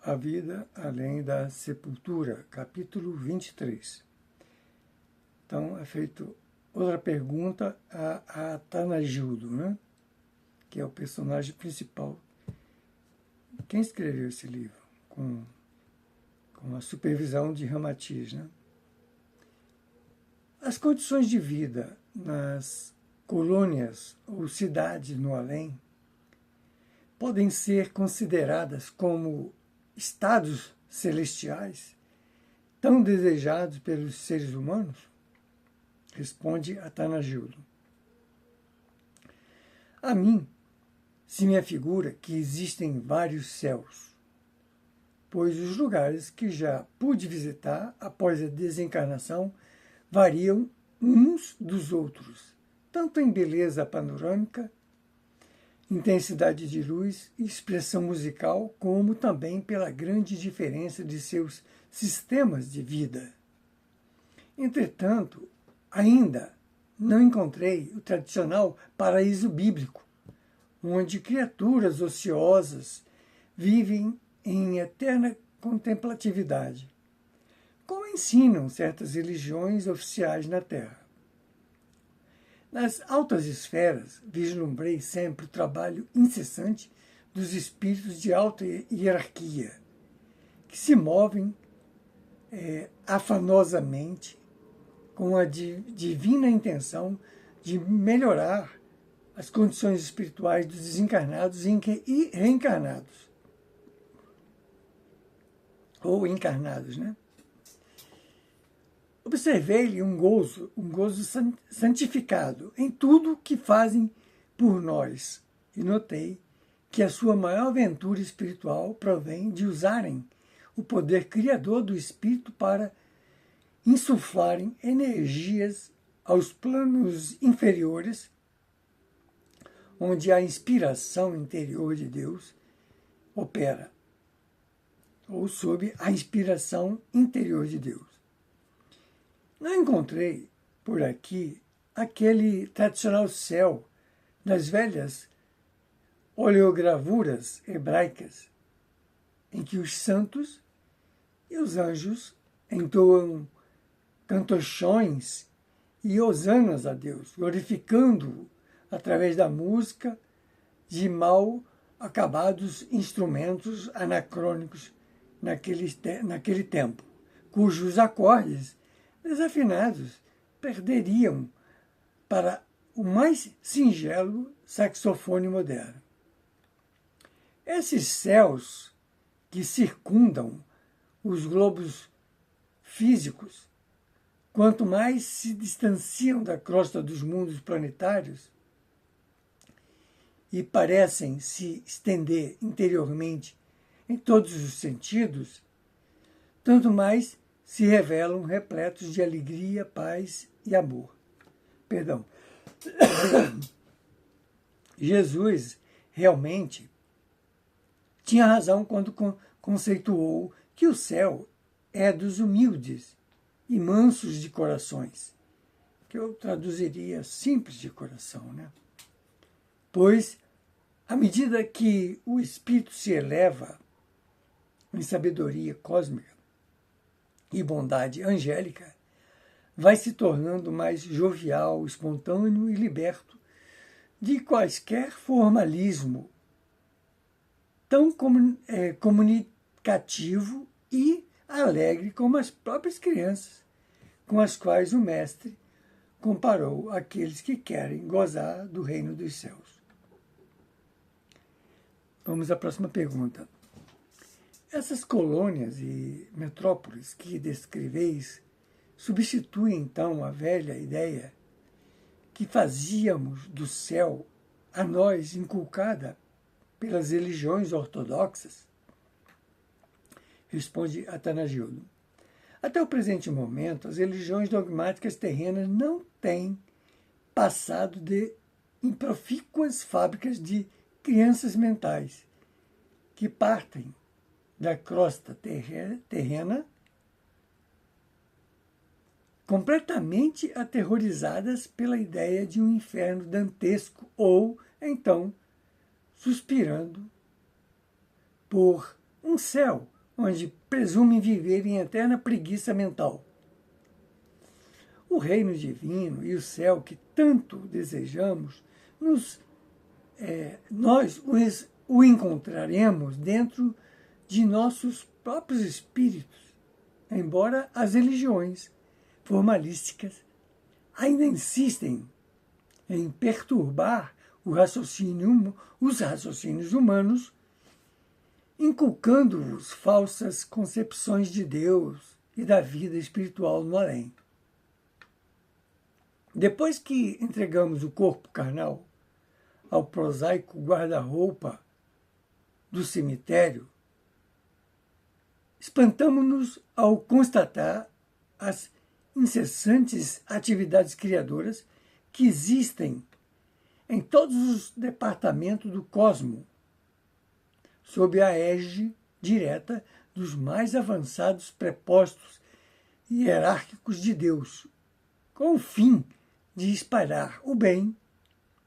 A vida além da sepultura, capítulo 23. Então, é feito outra pergunta a Atanagildo, né? Que é o personagem principal. Quem escreveu esse livro? Com a supervisão de Ramatiz, né? As condições de vida nas colônias ou cidades no além podem ser consideradas como estados celestiais tão desejados pelos seres humanos? Responde Atanagildo. A mim se me afigura que existem vários céus, pois os lugares que já pude visitar após a desencarnação variam uns dos outros, tanto em beleza panorâmica, intensidade de luz e expressão musical, como também pela grande diferença de seus sistemas de vida. Entretanto, ainda não encontrei o tradicional paraíso bíblico, onde criaturas ociosas vivem em eterna contemplatividade, como ensinam certas religiões oficiais na Terra. Nas altas esferas, vislumbrei sempre o trabalho incessante dos espíritos de alta hierarquia, que se movem afanosamente com a divina intenção de melhorar as condições espirituais dos desencarnados e reencarnados. Ou encarnados, né? Observei-lhe um gozo santificado em tudo que fazem por nós, e notei que a sua maior aventura espiritual provém de usarem o poder criador do espírito para insuflarem energias aos planos inferiores, onde a inspiração interior de Deus opera, ou sob a inspiração interior de Deus. Não encontrei por aqui aquele tradicional céu das velhas oleogravuras hebraicas, em que os santos e os anjos entoam cantochões e hosanas a Deus, glorificando-o através da música de mal acabados instrumentos anacrônicos naquele tempo, cujos acordes desafinados perderiam para o mais singelo saxofone moderno. Esses céus que circundam os globos físicos, quanto mais se distanciam da crosta dos mundos planetários e parecem se estender interiormente em todos os sentidos, tanto mais se revelam repletos de alegria, paz e amor. Perdão. Jesus realmente tinha razão quando conceituou que o céu é dos humildes e mansos de corações, que eu traduziria simples de coração, né? Pois, à medida que o espírito se eleva em sabedoria cósmica e bondade angélica, vai se tornando mais jovial, espontâneo e liberto de quaisquer formalismo, tão comunicativo e alegre como as próprias crianças, com as quais o Mestre comparou aqueles que querem gozar do reino dos céus. Vamos à próxima pergunta. Essas colônias e metrópoles que descreveis substituem, então, a velha ideia que fazíamos do céu a nós inculcada pelas religiões ortodoxas? Responde Atanagildo. Até o presente momento, as religiões dogmáticas terrenas não têm passado de improfícuas fábricas de crianças mentais que partem da crosta terrena completamente aterrorizadas pela ideia de um inferno dantesco ou, então, suspirando por um céu onde presumem viver em eterna preguiça mental. O reino divino e o céu que tanto desejamos, nós o encontraremos dentro de nossos próprios espíritos, embora as religiões formalísticas ainda insistem em perturbar os raciocínios humanos, inculcando-os falsas concepções de Deus e da vida espiritual no além. Depois que entregamos o corpo carnal ao prosaico guarda-roupa do cemitério, espantamo-nos ao constatar as incessantes atividades criadoras que existem em todos os departamentos do cosmo, sob a égide direta dos mais avançados prepostos hierárquicos de Deus, com o fim de espalhar o bem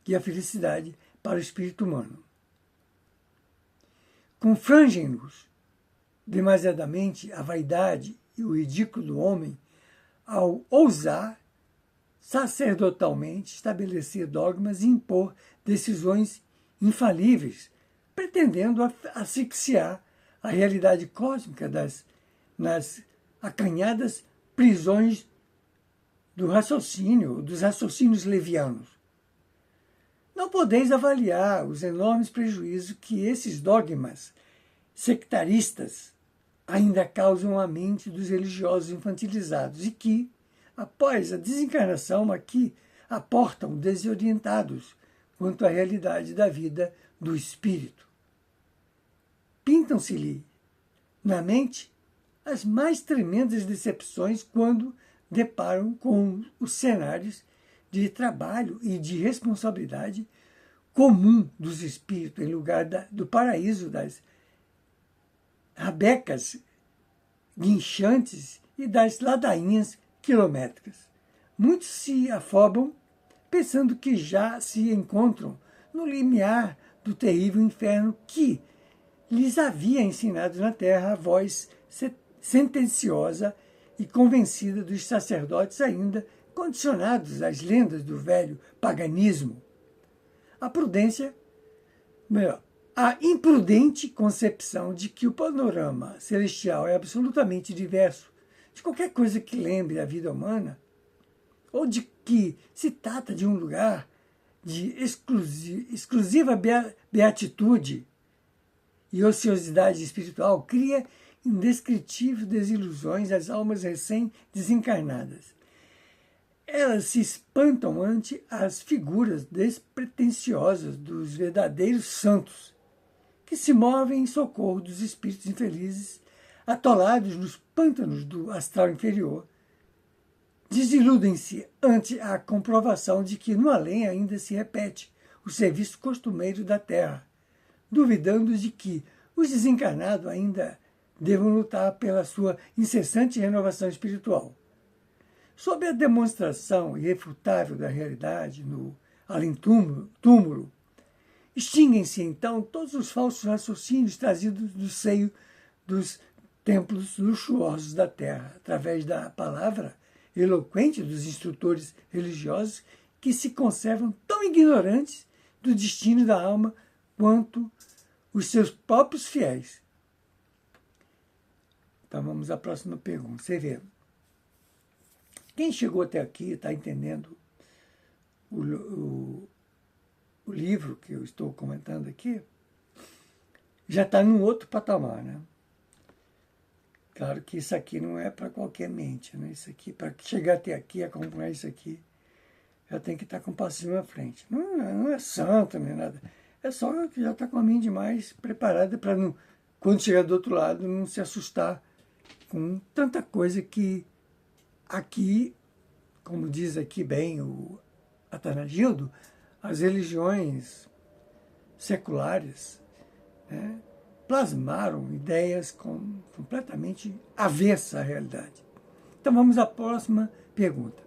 e a felicidade para o espírito humano. Confrangem-nos demasiadamente a vaidade e o ridículo do homem ao ousar sacerdotalmente estabelecer dogmas e impor decisões infalíveis, pretendendo asfixiar a realidade cósmica nas acanhadas prisões dos raciocínios levianos. Não podeis avaliar os enormes prejuízos que esses dogmas sectaristas ainda causam à mente dos religiosos infantilizados e que, após a desencarnação, aqui aportam desorientados quanto à realidade da vida do espírito. Pintam-se-lhe na mente as mais tremendas decepções quando deparam com os cenários de trabalho e de responsabilidade comum dos espíritos em lugar do paraíso das rabecas guinchantes e das ladainhas quilométricas. Muitos se afobam pensando que já se encontram no limiar do terrível inferno que lhes havia ensinado na terra a voz sentenciosa e convencida dos sacerdotes ainda condicionados às lendas do velho paganismo. A imprudente concepção de que o panorama celestial é absolutamente diverso de qualquer coisa que lembre a vida humana, ou de que se trata de um lugar de exclusiva beatitude e ociosidade espiritual, cria indescritíveis desilusões às almas recém-desencarnadas. Elas se espantam ante as figuras despretensiosas dos verdadeiros santos, que se movem em socorro dos espíritos infelizes, atolados nos pântanos do astral inferior. Desiludem-se ante a comprovação de que no além ainda se repete o serviço costumeiro da terra, duvidando de que os desencarnados ainda devam lutar pela sua incessante renovação espiritual. Sob a demonstração irrefutável da realidade no além-túmulo, extinguem-se então todos os falsos raciocínios trazidos do seio dos templos luxuosos da terra, através da palavra eloquente dos instrutores religiosos que se conservam tão ignorantes do destino da alma quanto os seus próprios fiéis. Então vamos à próxima pergunta. Você vê, quem chegou até aqui está entendendo o livro que eu estou comentando aqui, já está num outro patamar, né? Claro que isso aqui não é para qualquer mente, né? Isso aqui, para chegar até aqui, acompanhar isso aqui, já tem que estar com um passinho à frente. Não é santo nem nada. É só que já está com a mente mais preparada para, quando chegar do outro lado, não se assustar com tanta coisa que aqui, como diz aqui bem o Atanagildo, as religiões seculares, né, plasmaram ideias completamente avessas à realidade. Então vamos à próxima pergunta.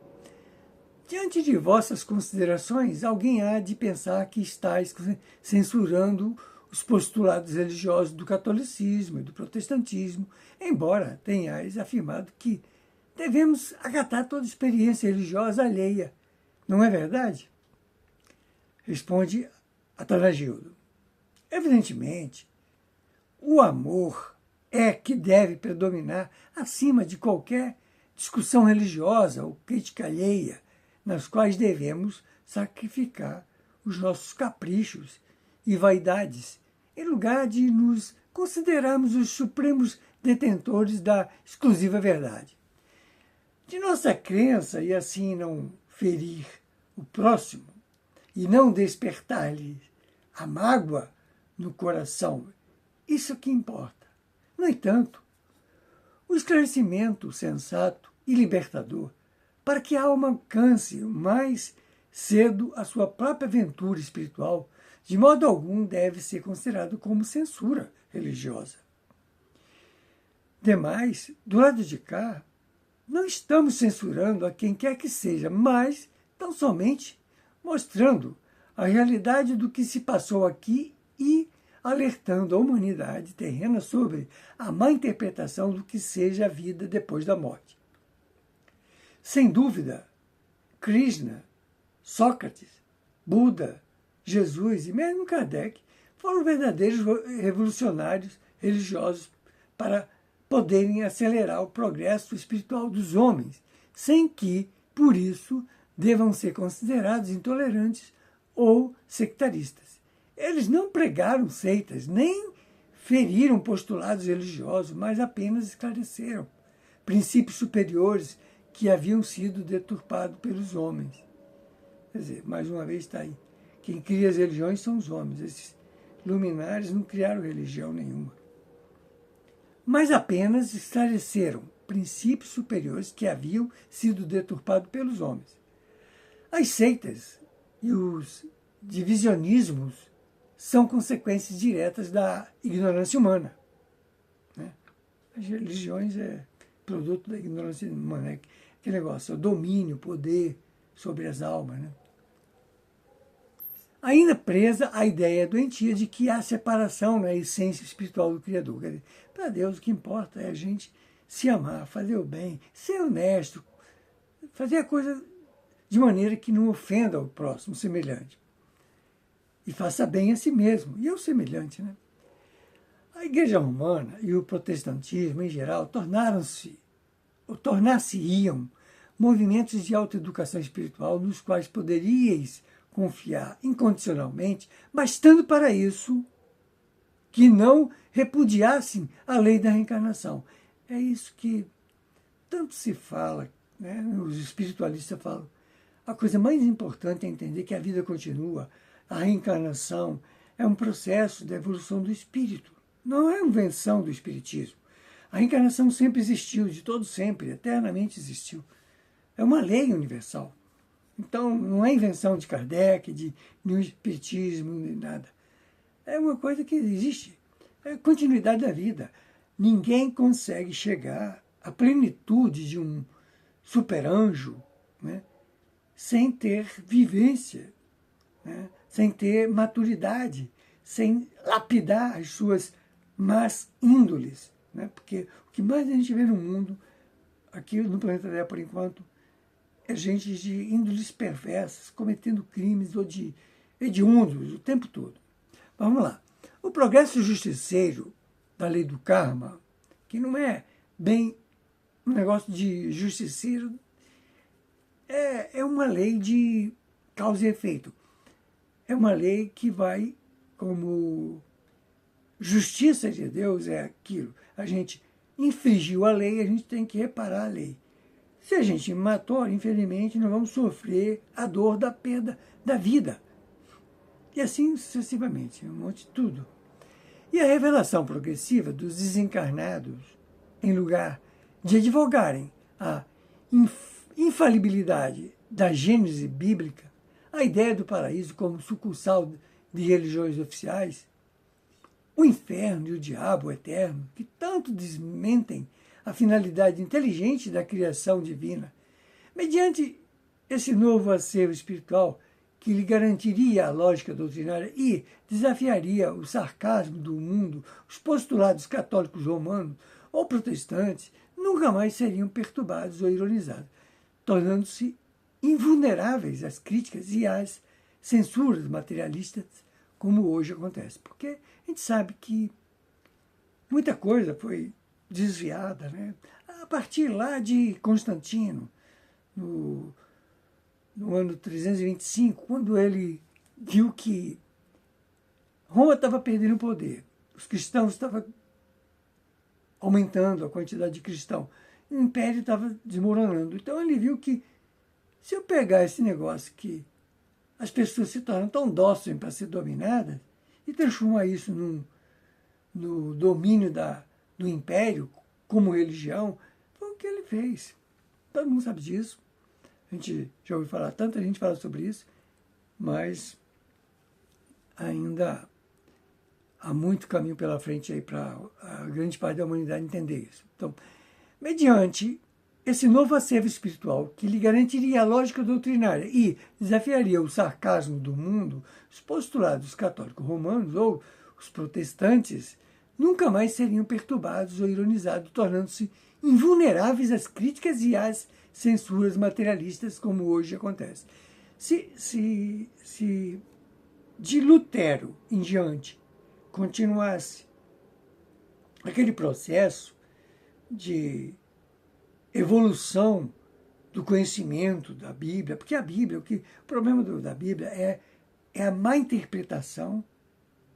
Diante de vossas considerações, alguém há de pensar que estáis censurando os postulados religiosos do catolicismo e do protestantismo, embora tenhais afirmado que devemos acatar toda experiência religiosa alheia. Não é verdade? Responde Atanagildo. Evidentemente, o amor é que deve predominar acima de qualquer discussão religiosa ou crítica alheia, nas quais devemos sacrificar os nossos caprichos e vaidades, em lugar de nos considerarmos os supremos detentores da exclusiva verdade. De nossa crença, e assim não ferir o próximo, e não despertar-lhe a mágoa no coração, isso que importa. No entanto, o esclarecimento sensato e libertador, para que a alma alcance mais cedo a sua própria aventura espiritual, de modo algum deve ser considerado como censura religiosa. Demais, do lado de cá, não estamos censurando a quem quer que seja, mas tão somente mostrando a realidade do que se passou aqui e alertando a humanidade terrena sobre a má interpretação do que seja a vida depois da morte. Sem dúvida, Krishna, Sócrates, Buda, Jesus e mesmo Kardec foram verdadeiros revolucionários religiosos para poderem acelerar o progresso espiritual dos homens, sem que, por isso, devam ser considerados intolerantes ou sectaristas. Eles não pregaram seitas, nem feriram postulados religiosos, mas apenas esclareceram princípios superiores que haviam sido deturpados pelos homens. Quer dizer, mais uma vez está aí. Quem cria as religiões são os homens. Esses luminares não criaram religião nenhuma. Mas apenas esclareceram princípios superiores que haviam sido deturpados pelos homens. As seitas e os divisionismos são consequências diretas da ignorância humana. Né? As religiões é produto da ignorância humana. Né? Aquele negócio, o domínio, o poder sobre as almas. Né? Ainda presa a ideia doentia de que há separação na essência espiritual do Criador. Quer dizer, para Deus o que importa é a gente se amar, fazer o bem, ser honesto, fazer a coisa de maneira que não ofenda o próximo, o semelhante. E faça bem a si mesmo, e ao semelhante. Né? A Igreja Romana e o protestantismo, em geral, tornar-se-iam movimentos de autoeducação espiritual nos quais poderíeis confiar incondicionalmente, bastando para isso que não repudiassem a lei da reencarnação. É isso que tanto se fala, né? Os espiritualistas falam. A coisa mais importante é entender que a vida continua, a reencarnação é um processo da evolução do espírito, não é uma invenção do espiritismo. A reencarnação sempre existiu, de todo sempre, eternamente existiu. É uma lei universal. Então, não é invenção de Kardec, de nenhum espiritismo, nem nada. É uma coisa que existe. É a continuidade da vida. Ninguém consegue chegar à plenitude de um super-anjo, né, sem ter vivência, né, sem ter maturidade, sem lapidar as suas más índoles. Né, porque o que mais a gente vê no mundo, aqui no planeta Terra, por enquanto, é gente de índoles perversas, cometendo crimes ou de hediondos o tempo todo. Vamos lá. O progresso justiceiro da lei do karma, que não é bem um negócio de justiceiro, é uma lei de causa e efeito. É uma lei que vai, como justiça de Deus, é aquilo. A gente infringiu a lei, a gente tem que reparar a lei. Se a gente matou, infelizmente, nós vamos sofrer a dor da perda da vida. E assim sucessivamente, um monte de tudo. E a revelação progressiva dos desencarnados, em lugar de advogarem a infalibilidade da gênese bíblica, a ideia do paraíso como sucursal de religiões oficiais, o inferno e o diabo eterno, que tanto desmentem a finalidade inteligente da criação divina, mediante esse novo acervo espiritual que lhe garantiria a lógica doutrinária e desafiaria o sarcasmo do mundo, os postulados católicos romanos ou protestantes, nunca mais seriam perturbados ou ironizados, tornando-se invulneráveis às críticas e às censuras materialistas, como hoje acontece. Porque a gente sabe que muita coisa foi desviada, né? A partir lá de Constantino, no ano 325, quando ele viu que Roma estava perdendo o poder, os cristãos estavam aumentando a quantidade de cristãos, e o império estava desmoronando. Então ele viu que se eu pegar esse negócio que as pessoas se tornam tão dóceis para ser dominadas e transformar isso no domínio do império como religião, foi o que ele fez. Todo mundo sabe disso. A gente já ouviu falar, tanta gente fala sobre isso, mas ainda há muito caminho pela frente aí para a grande parte da humanidade entender isso. Então, mediante esse novo acervo espiritual que lhe garantiria a lógica doutrinária e desafiaria o sarcasmo do mundo, os postulados católicos romanos ou os protestantes nunca mais seriam perturbados ou ironizados, tornando-se invulneráveis às críticas e às censuras materialistas, como hoje acontece. Se de Lutero em diante continuasse aquele processo de evolução do conhecimento da Bíblia, porque a Bíblia, o problema da Bíblia é a má interpretação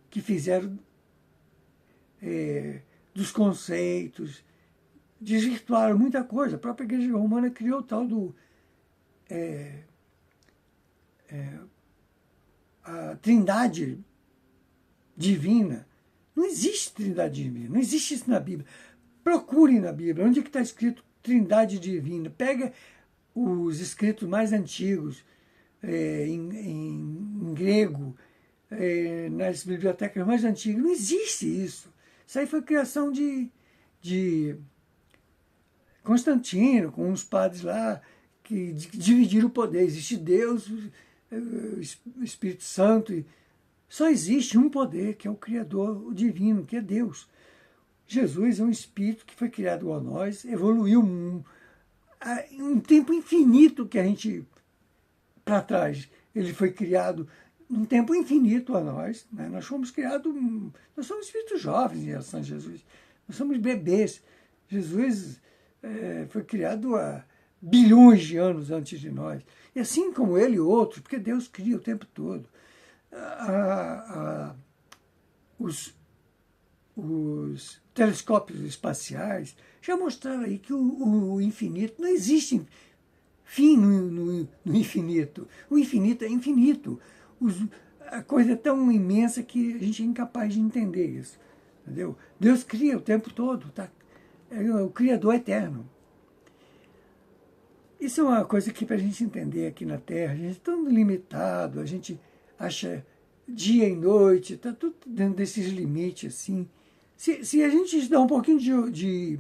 que fizeram dos conceitos, desvirtuaram muita coisa. A própria Igreja Romana criou o tal do a Trindade divina. Não existe Trindade divina, não existe isso na Bíblia. Procurem na Bíblia, onde é que está escrito Trindade divina? Pega os escritos mais antigos, em grego, nas bibliotecas mais antigas. Não existe isso. Isso aí foi criação de Constantino, com uns padres lá que dividiram o poder. Existe Deus, o Espírito Santo. Só existe um poder, que é o Criador, o divino, que é Deus. Jesus é um espírito que foi criado a nós, evoluiu um tempo infinito que a gente, para trás, ele foi criado um tempo infinito a nós. Né? Nós fomos criados, nós somos espíritos jovens em relação a Jesus, nós somos bebês. Jesus foi criado há bilhões de anos antes de nós. E assim como ele e outros, porque Deus cria o tempo todo. Os telescópios espaciais já mostraram aí que o infinito, não existe fim no infinito. O infinito é infinito. A coisa é tão imensa que a gente é incapaz de entender isso. Entendeu? Deus cria o tempo todo. Tá? É o Criador eterno. Isso é uma coisa que, para a gente entender aqui na Terra, a gente é tão limitado, a gente acha dia e noite, está tudo dentro desses limites assim. Se a gente estudar um pouquinho de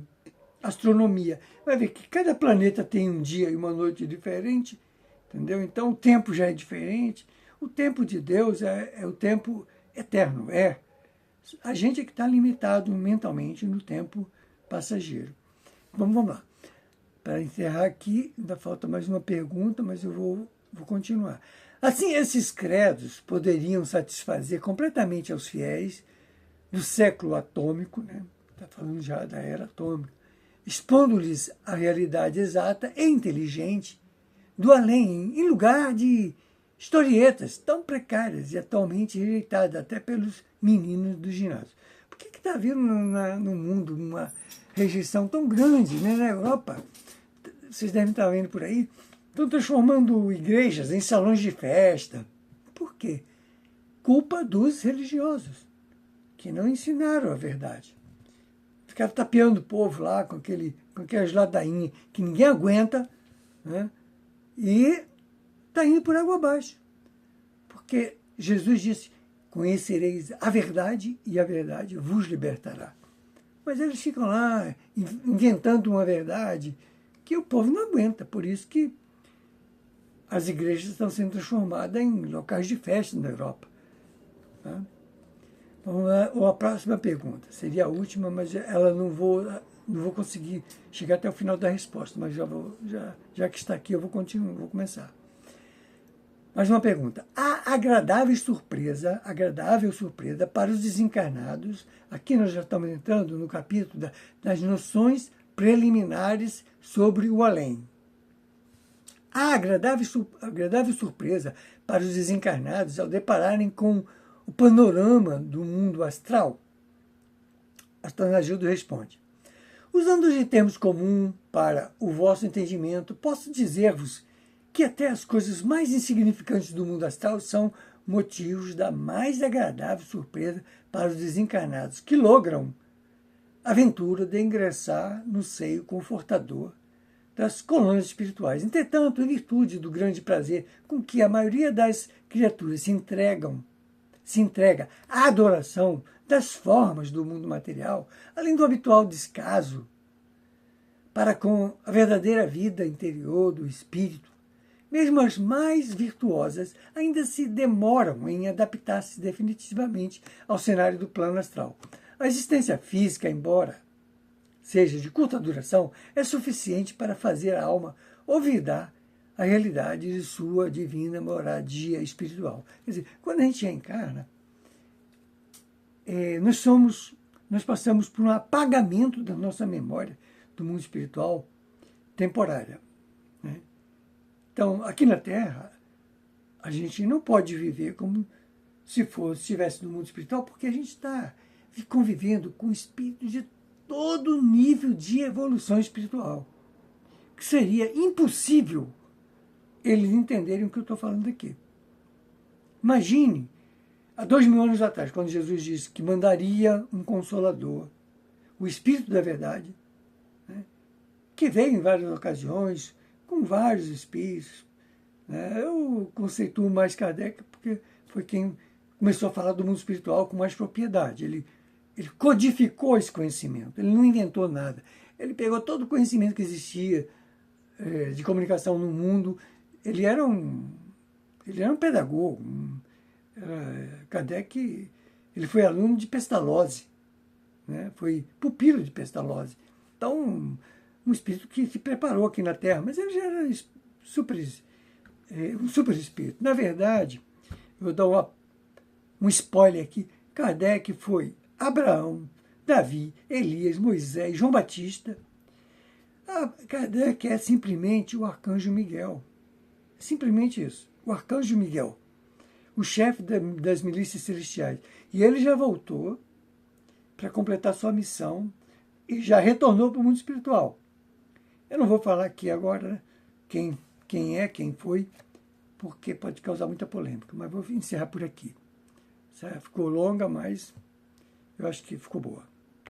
astronomia, vai ver que cada planeta tem um dia e uma noite diferente, entendeu? Então o tempo já é diferente. O tempo de Deus é o tempo eterno. A gente é que está limitado mentalmente no tempo passageiro. Vamos lá. Para encerrar aqui, ainda falta mais uma pergunta, mas eu vou continuar. Assim, esses credos poderiam satisfazer completamente aos fiéis do século atômico, né? Está falando já da era atômica, expondo-lhes a realidade exata e inteligente do além, em lugar de historietas tão precárias e atualmente rejeitadas até pelos meninos do ginásio. Por que está havendo no mundo uma rejeição tão grande, né? Na Europa? Vocês devem estar vendo por aí, estão transformando igrejas em salões de festa. Por quê? Culpa dos religiosos, que não ensinaram a verdade. Ficaram tapeando o povo lá com aquelas ladainhas que ninguém aguenta, né? E está indo por água abaixo. Porque Jesus disse, conhecereis a verdade e a verdade vos libertará. Mas eles ficam lá inventando uma verdade que o povo não aguenta. Por isso que as igrejas estão sendo transformadas em locais de festa na Europa. Tá? Vamos lá, ou a próxima pergunta, seria a última, mas ela não vou conseguir chegar até o final da resposta, mas já que está aqui eu vou começar. Mais uma pergunta. A agradável surpresa para os desencarnados, aqui nós já estamos entrando no capítulo das noções preliminares sobre o além. A agradável surpresa para os desencarnados ao depararem com o panorama do mundo astral? Astanagildo responde: usando de termos comuns para o vosso entendimento, posso dizer-vos que até as coisas mais insignificantes do mundo astral são motivos da mais agradável surpresa para os desencarnados, que logram a aventura de ingressar no seio confortador das colônias espirituais. Entretanto, em virtude do grande prazer com que a maioria das criaturas se entrega à adoração das formas do mundo material, além do habitual descaso para com a verdadeira vida interior do espírito, mesmo as mais virtuosas ainda se demoram em adaptar-se definitivamente ao cenário do plano astral. A existência física, embora seja de curta duração, é suficiente para fazer a alma olvidar a realidade de sua divina moradia espiritual. Quer dizer, quando a gente reencarna, nós passamos por um apagamento da nossa memória do mundo espiritual temporária. Né? Então, aqui na Terra, a gente não pode viver como se estivesse no mundo espiritual, porque a gente está convivendo com espíritos de todo nível de evolução espiritual. Que seria impossível eles entenderem o que eu estou falando aqui. Imagine, há 2000 anos atrás, quando Jesus disse que mandaria um Consolador, o Espírito da Verdade, né, que veio em várias ocasiões, com vários espíritos. Né? Eu conceituo mais Kardec porque foi quem começou a falar do mundo espiritual com mais propriedade. Ele codificou esse conhecimento, ele não inventou nada. Ele pegou todo o conhecimento que existia de comunicação no mundo. Ele era um pedagogo. Kardec, ele foi aluno de Pestalozzi, né? Foi pupilo de Pestalozzi. Então, um espírito que se preparou aqui na Terra, mas ele já era um super espírito. Na verdade, eu vou dar um spoiler aqui, Kardec foi Abraão, Davi, Elias, Moisés, João Batista. Kardec é simplesmente o Arcanjo Miguel. Simplesmente isso, o Arcanjo Miguel, o chefe das milícias celestiais. E ele já voltou para completar sua missão e já retornou para o mundo espiritual. Eu não vou falar aqui agora, né, quem foi, porque pode causar muita polêmica, mas vou encerrar por aqui. Ficou longa, mas eu acho que ficou boa.